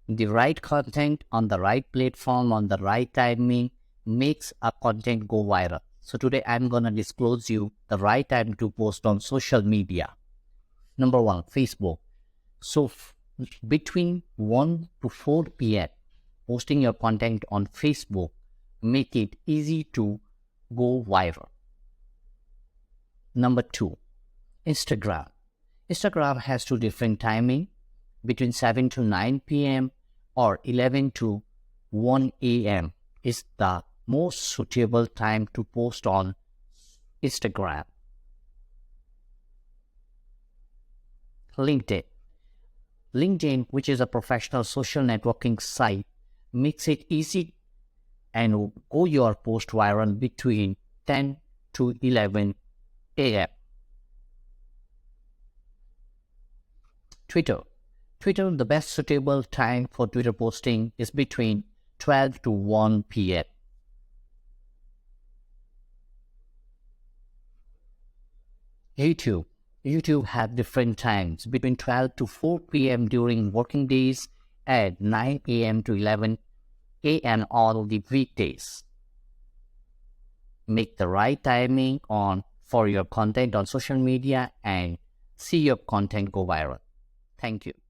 The right content on the right platform on the right timing makes a content go viral. So today I'm going to disclose you the right time to post on social media. Number one, Facebook. So between 1 to 4 p.m., posting your content on Facebook make it easy to go viral. Number two, Instagram. Instagram has two different timing between 7 to 9 p.m. or 11 to 1 a.m. is the most suitable time to post on Instagram. LinkedIn. LinkedIn, which is a professional social networking site, makes it easy and go your post viral between 10 to 11 a.m. Twitter. Twitter, the best suitable time for Twitter posting is between 12 to 1 p.m. YouTube. YouTube have different times between 12 to 4 p.m. during working days and 9 a.m. to 11 a.m. on the weekdays. Make the right timing on for your content on social media and see your content go viral. Thank you.